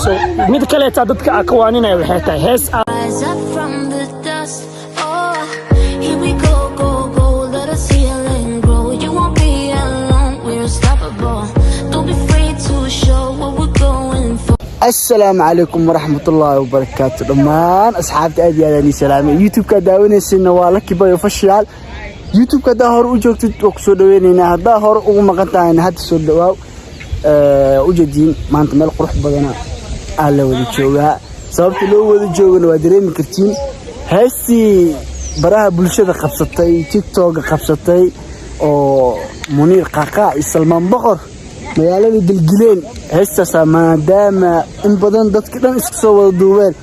so mid kale ta dadka aqwaanina waxay tahay hees السلام عليكم ورحمة الله وبركاته دمان أصحابتي أدي أداني سلامي يوتيوب كداوني سنة والكي بايو فشيال يوتيوب كدا هور وجوكتي توكسو دوينينا هدا هور ومقنطاين هاد سو دواو وجدين maanta meel qurux badan ah la wada joogaa sababta loo wada joogana waa dareemi kartiin heestii baraha bulshada qabsatay TikTok qabsatay oo Muniir Qaqa Salman Boqor magaalada Dilgileen heestaas maadaama in badan dadka dhan isku soo wada duubeen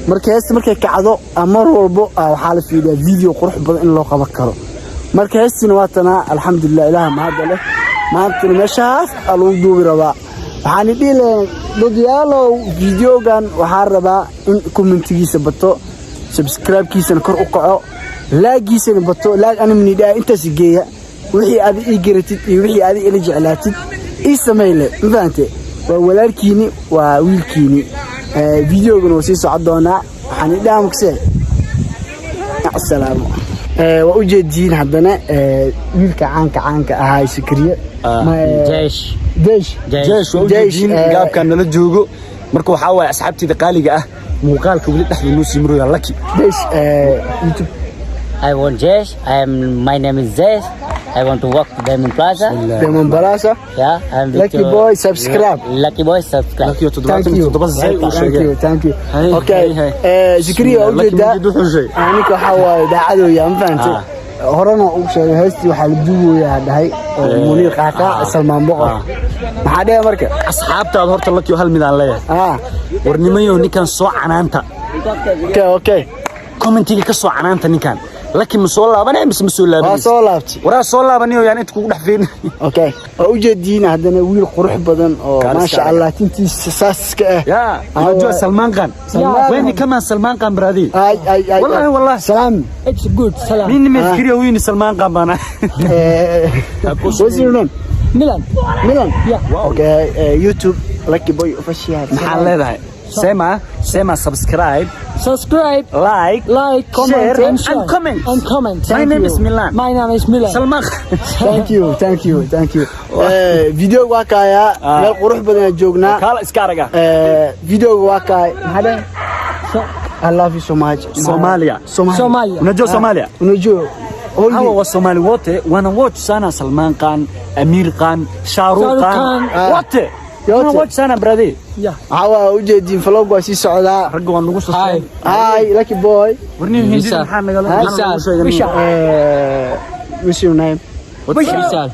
markay kacdo amar walbo waxa la fiiriyaa video qurux badan in loo qaban karo marka heestina waa tana alxamdulillah ilaaha mahad leh maanta meeshaas lagu duubi rabaa waxaan idhiileen dadyaalow videogan waxaan rabaa in commentigiisa bato subscribe-kiisana kor u kaco like-giisana bato like ana minidhaa intaas geeya wixii aad ii garatid iyo wixii aad ila jeclaatid ii sameeyle mafaante waa walaalkiini waa wiilkiini videogan oo sii socod doona waxaan idhaa maksee assalaamu waa u jeedin haddana wiilka caanka ahaa Sikriye جيش gaabkan nala joogo marka waxa way asxaabtida qaaliga ah muuqaalka wali dhaxda noo simro ya lucky YouTube I want Jesh. My name is Jesh. I want to walk to Diamond Plaza. Diamond Plaza. Yeah, I'm Lucky Boy. Subscribe. Lucky Boy. Subscribe. Thank you. Thank you. Okay. Sikriye ujeeda aniga waxa way daacado yaa mafaantay horana ugu sheegay heestii waxa la duubayaa dhahay Muniir Qaqa Salman Boqor maxaa dhaya marka asxaabtaad horta Lucky hal mid aan leeyahay warnimayo ninkan soo canaanta okay commentiga ka soo canaanta ninkan Lucky ma soo laabanay mise ma soo laabanay soo laabtay waraa soo laabanayo yaan inta kugu dhaxfeen okay oo u jeedina hadana wiil qurux badan oo ma sha Allah tintiisa saaska ya ajo Salman Khan وين كمان سلمان قام برادي والله سلام it's good salam مين مسكري وين سلمان قام انا what's your name Milan yeah okay YouTube Lucky Boy official maxaa leedahay sema subscribe like comment share and comment my name is Milan Salman thank you video waa kaaya meel qurux badan joognaa kala iska araga video waa kaay hada I love you so much Somalia unajua Somalia hawa Somali wote wana watch sana Salman Khan Amir Khan Shahrukh Khan wote wana watch sana brother hawa ujeedin vlog waa si socdaa rag waan ugu soo hi Lucky Boy warni hindi maxaa naga what's your name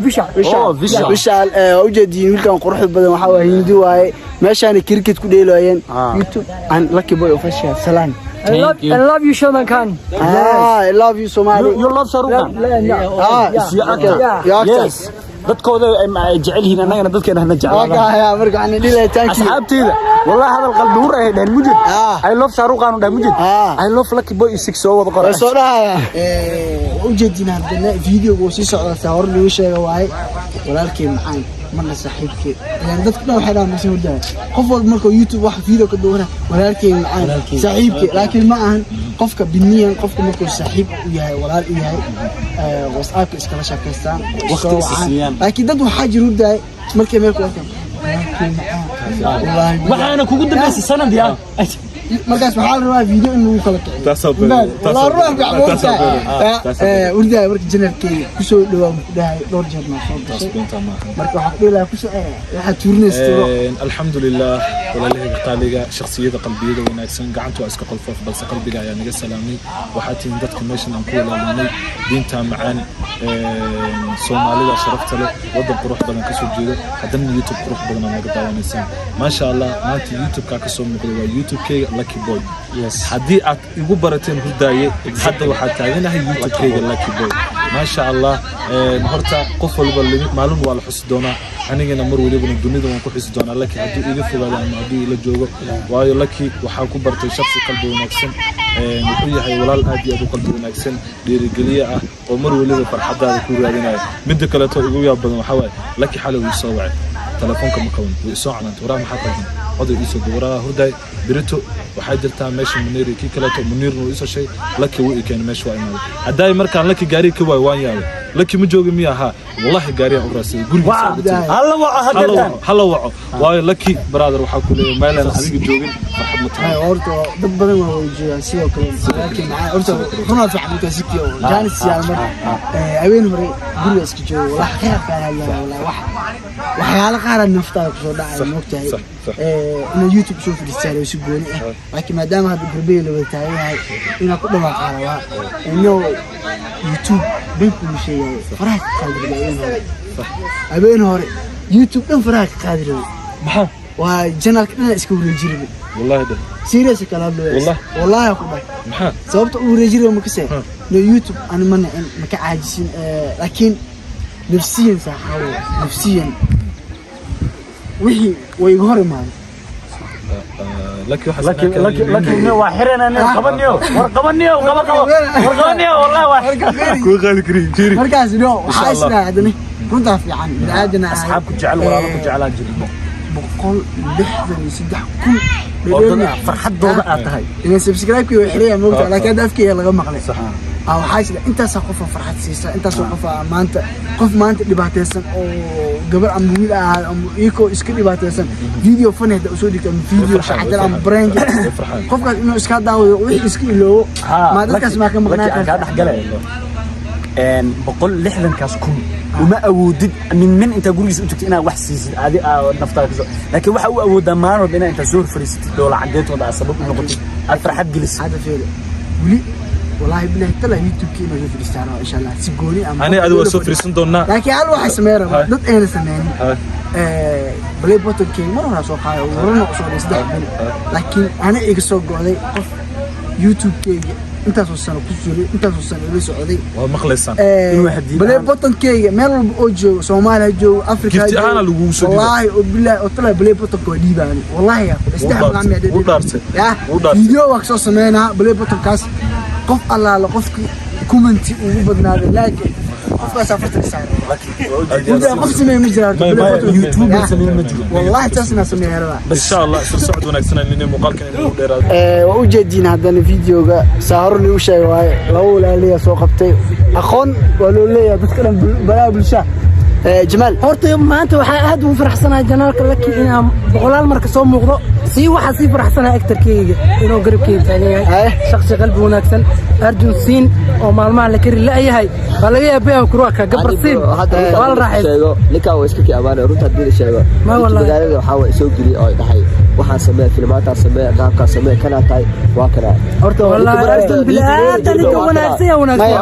Vishal ujeedin wiilkan quruxda badan waxa waa hindi waaye meeshaan cricket ku dheelayeen YouTube and Lucky Boy official salam I love you Salman Khan I love you Somali you love Shahrukh Khan yes dadkooda ay jecel yihiin anagana dadkeena hana jecel marka aan dhilay thank you asxaabteyda wallahi hadal qalbi ur ay dhan mujid I love Shahrukh Khan dhan mujid I love Lucky Boy 6 soo wada qoray soo dhaaya ujeedina hadana video oo si socda hor lagu sheegay waay walaalkeen macaan marna saaxiibkeen dadka dhan waxay dhahaan soo daa qof walba markuu YouTube wax video ka doona walaalkeen macaan saaxiibkeen laakiin ma ahan qofka biniyan qofka markuu saaxiib u yahay walaal u yahay WhatsApp iskala shaqeystaan waqti siiyaan laakiin dad waxa jiru daay markay meel ku arkaan waxaana kugu dambeysay sanad yaa markaas waxa la rabaa video in lagu kala kiciyo la rabaa urdaa marka janarkii ku soo dhawaa dhahay dhowr jeer ma soo gashay marka waxa dhilaa ku soo waxa tuurnaysto alxamdulillah walaalahayga qaaliga shakhsiyada qalbiyada wanaagsan gacanta waa iska qolfof balse qalbiga ayaa naga salaamay waxa tiin dadka meeshan aan ku walaalanay diinta macaan Soomaalida sharafta leh wada qurux badan ka soo jeedo hadana YouTube qurux badan naga daawanaysan ma sha Allah maanta YouTube ka soo muuqdo waa YouTube-kayga Lucky Boy yes hadii aad igu barateen hurdaaye hadda waxa taaganahay YouTube-kayga Lucky Boy ma sha Allah horta qof walba maalin waa la xusi doonaa anigana mar waliba dunida waan ku xusi doonaa Lucky hadii iga fogaado ama hadii la joogo waayo Lucky waxa ku bartay shakhsi qalbi wanaagsan wuxuu yahay walaal aad iyo aad u qalbi wanaagsan dhiirigeliye ah oo mar waliba farxadaada ku raadinayo mid kale to ugu yaab badan waxa way Lucky xalay uu soo wacay telefoonka ma qaban uu soo canaantay waraa maxaa qaban oday iisoo duwaraa hurday birito waxaa jirtaa meesha Munir kii kaleeto Munirna uu isoo shay laki wuu ikeen meesha waa imaaday hadday markaan laki gaari ka waay waan yaabay laki ma joogi miya ha wallahi gaariga u raasay guriga halla waco waayo laki brother waxaa ku leeyahay meelan adiga joogin farxad ma tahay horta dad badan waa wajiyaan sidoo kale laakiin horta runaa fiican ka sikiyo jaanis yaalmar aween hore guriga iska joogo wax khayr faahan wallahi waxyaalo qaar naftaada ku soo dhacay moogtahay in YouTube soo fadhiistay si gooni ah laakiin maadaama hadda gurbeey la wada taagay ina ku dhawaaqaa waa inoo YouTube binku sheegay faraha qaadilay aween hore YouTube dhan faraha qaadilay maxaa waa channelka dhan iska wareejiyay wallahi da serious kala hadlay wallahi ku dhahay maxaa sababta uu wareejiyay ma kasay no YouTube ana ma ka caajisin laakiin nafsiyan saxawo nafsiyan wixii way hor imaan لكن واحرنا أنا قبنيو ورقبنيو ورقبنيو والله واحد كل قال كريم مركز اليوم وحاسنا عندنا كنت في عن عندنا أصحابك جعل ولا جعل جريمة بقول لحظة يسدح كل فرحت ضوء أتهاي إذا سبسكرايب كي وحريه موجود على كذا أفكي يلا غم مقلي أو حاسة أنت سقفة فرحت سيسا أنت سقفة ما أنت قف ما أنت دبعتيسن أو قبل أم ويل أم إيكو إسكت دبعتيسن فيديو فنه ده أسودي كم فيديو شحات أم برينج قف قال إنه إسكت ده وإيه إسكت له ما أدرك اسمه كم مقنع كان حقله إن بقول لحظة كاسكون وما أودد من أنت قولي سأنتك أنا وحسيس هذه نفترض لكن وح أود ما ربنا أنت زور فريست دولار عديت وضع سبب إنه قلت الفرحات جلس هذا فعلا ولي والله بالله تلا يوتيوب كي ما يفرست أنا إن شاء الله تقولي أنا أدو أسوف رسندونا لكن على واحد سمير ضد أنا سمعني بلاي بوتن كي مرة سوق هاي ورنا قصور يصدق لكن أنا إيجسوق عليه يوتيوب كي أنت توصل كسوري أنت توصل ليس عادي ومخلصا بلاي بوتن كي ميل أوجو سومالي جو أفريقيا كيف أنا لوجوس والله وبالله أطلع بلاي بوتن كودي باني والله يا استحمل عمي عدد يا فيديو وقصو سمينا بلاي بوتن كاس قف الله لقفك كومنتي وبدنا لكن قف سافرت الساعة وده قف سمي مجرى يوتيوب سمي مجرى والله تسمع سمي هربا إن شاء الله سرسعد ونكسنا لأن مقال كان يدير وجدين هذا الفيديو سهر لي وشيء لو لا لي سوقتي أخون ولو لي بتكلم بلا بالشاه جمال horta maanta waxa aad u faraxsanahay janaalka laki inaan boqolaal marka soo muuqdo si waxa si faraxsanahay aktarkeyga inuu garabkeyga taagan yahay shakhsi qalbi wanaagsan arjun siin oo maalmaha la kari laayahay baa laga yaabaa kuruka gabar siin wal raaxay ninka oo iska kiyaabaan runta hadii sheego magaalada waxa way soo gili oo dhaxay waxaan sameeyay filmaanta sameeyay qaabka sameeyay kana tahay waa kana horta wallahi arjun bilaa ninka wanaagsan wallahi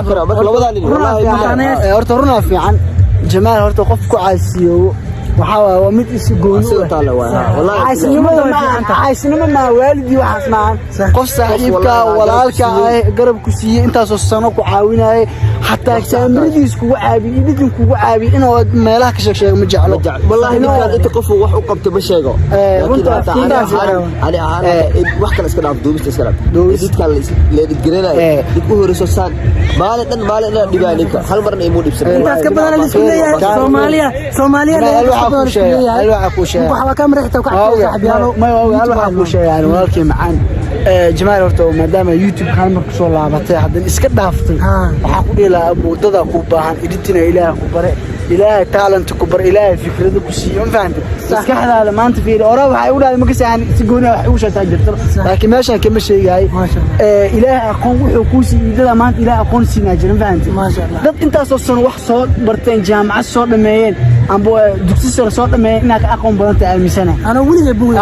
horta runa fiican جمال هرتو قف كعاسيو وحاول ومد إسقوني والله عايشنا ما والدي وحسمان قف صاحبك ولالك قرب كسي أنت صنع كعاونا حتى كسامري يسكو عابي يدين كو عابي إنه ملاك شيء مجعله والله إنه أنت قف وقبت بشيء على وحكي الأسكال عبدو بس الأسكال دوست كان للجرينا يكون رسوسان بالنا دبالك هل مرة يمود بسبب أنت أسكبنا الإسكالية سوماليا وحوا كم ريحته وكعب حبيانو ما هو قالوا شيء يعني ولكن معان جمال ورتو ما دام يوتيوب كان مركز ولا عبتي حد اسك دافتي waxa ku dhila moodada ku baahan editina ilaahay ku bare ilaahay talent ku bare ilaahay fikrada ku siiyo fahanti maskaxdaada maanta fiir ora waxay u dhaaday makasaan si gooni wax u shaqay jirto laakiin meeshan kama sheegay ilaahay aqoon wuxuu ku siiyay maanta ilaahay aqoon siinaa jirin fahanti dad intaas oo sano wax soo barteen jaamacad soo dhameeyeen amba dugsi sare soo dhameeyeen inaad aqoon badan tahay amisana ana waliga buu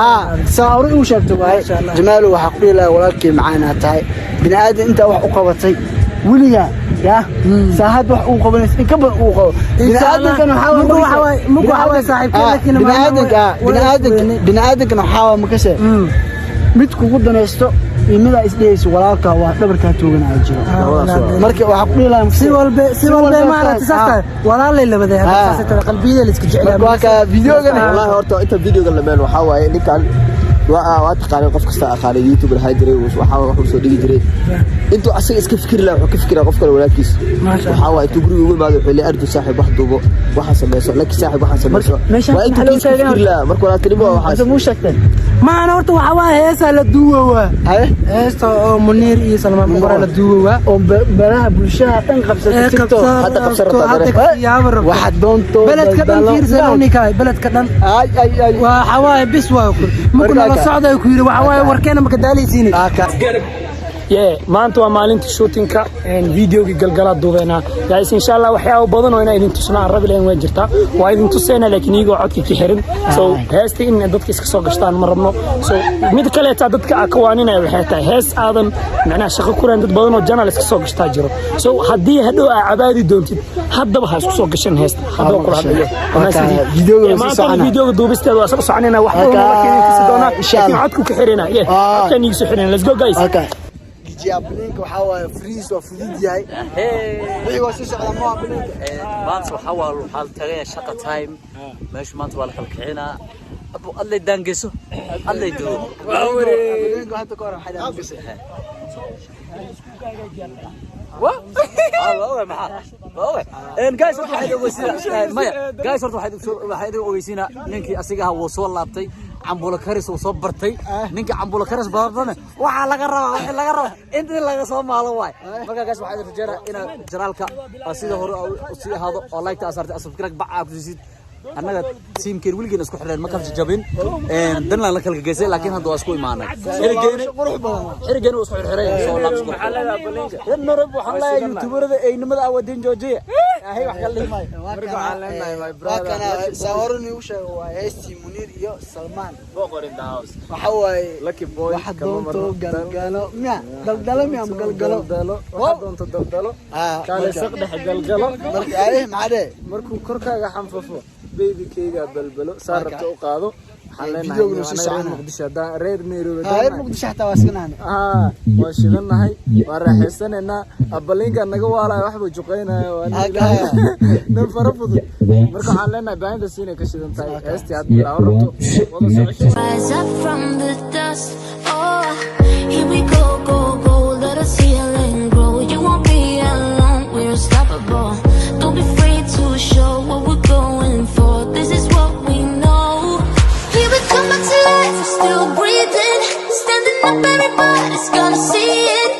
saaro u sheegto waay jamaal waxa ku dhila walaalkii macaana tahay bini aadam inta wax u qabatay waliga يا ساعات وحقوق قبل كبر حقوقه مو صاحب لكن بنادق نحاول مكسر midku ugu daneysto imida isdeeyay walaalka waa dhabarka tooganaa jiro markii waxa ku leeyahay si walba ma aragtay saxta walaalay labada hadda qalbiyada la iska jecel waa ka videoga wallahi horta inta videoga la meel waxa waaye ninkan waa taqaanay qof kasta aqaanay youtuber hay jiray waxa wax soo dhigi jiray intuu asaga iska fikir la wuxuu ka fikiraa qof kale walaalkiis waxa waa intuu guriga ugu imaado wuxuu leeyahay ardu saaxiib wax duubo waxa sameeyso laki saaxiib waxa sameeyso waa intuu ka fikir la marka walaal kalimo waxa muu sheegtay ما أنا قلت وحوا هيسا للدوة هيسا منير إيه سلمان مقرأ للدوة بلاها بلشها تنقبس حتى قبصرت واحد دونتو بلد كدن كير سلوني كاي بلد كدن اي وحوا بس واكل ممكن الصعدة يكوير وحوا وركينا مكدالي سيني maanta waa maalinta shootinka videoga galgala duubeena guys insha Allah waxyaabo badan oo inay idin tusnaa rabi leen way jirtaa waa idin tuseena laakiin iyaga codka ka xirin so heesta in dadka iska soo gashtaan ma rabno so mid kale taa dadka akwaanina waxay tahay hees aadan macna shaqo ku raan dad badan oo channel iska soo gashtaa jiro so hadii hadhow aad cabaadi doontid haddaba ha isku soo gashan heesta haddaba ku hadlayo videoga duubisteeda waa soo soconayna wax badan oo keenaysa doona laakiin codku ka xirina codka niga soo xirina let's go guys جابلينك وحاول فريز وفريد جاي وي واسو سocda ma abilinka maanta waxa waa xal tagay shaqo time meesha maanta waa la kala kicina abu alle dangeso alle doo abilinka hadda ka hor waxa aan gasay guys waxay ogeysiina maya guys waxay ogeysiina ninkii asiga uu soo laabtay cambulo karis uu soo bartay ninka cambulo karis badan waxa laga rabaa intii laga soo maalo waay marka guys waxay rajayna in jaraalka sida hore u sii ahaado oo like ta asartay subscribe baa ku siid annaga teamkeer wiligeena isku xireen ma kala jabin dan la kala geysay laakiin hadda waa isku imaanay xirigeena isku xireen soo laabto maxallada balinka in marab waxaan la youtuberada ay nimada awadin joojiye ahay wax kale leeyahay marka waxaan leenahay my brother kana sawirni u sheego waa heesti Munir iyo Salman boqor in the house waxa way lucky boy waxa doonto galgalo miya galgalo miya galgalo waxa doonto daldalo kale saqdhex galgalo marka ay maxade markuu korkaaga xanfafo baby keyga balbalo saarta u qaado videoga noo soo socona muqdisho da reer Nairobi reer muqdisho xataa waa iskanahay waa shidanahay waa raaxaysanayna abalinka naga waalay waxba juqeynaa waa nan farafud marka waxaan leenahay baahinta siinay ka shidan tahay heesti aad bilaa rabto wada socosho rise up from the dust oh here we go let us heal and grow you won't be alone we're unstoppable don't be afraid to show what we're going for this is what we know here we come back to life we're still breathing standing up everybody's gonna see it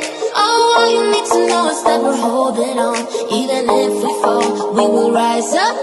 oh all you need to know is that we're holding on even if we fall we will rise up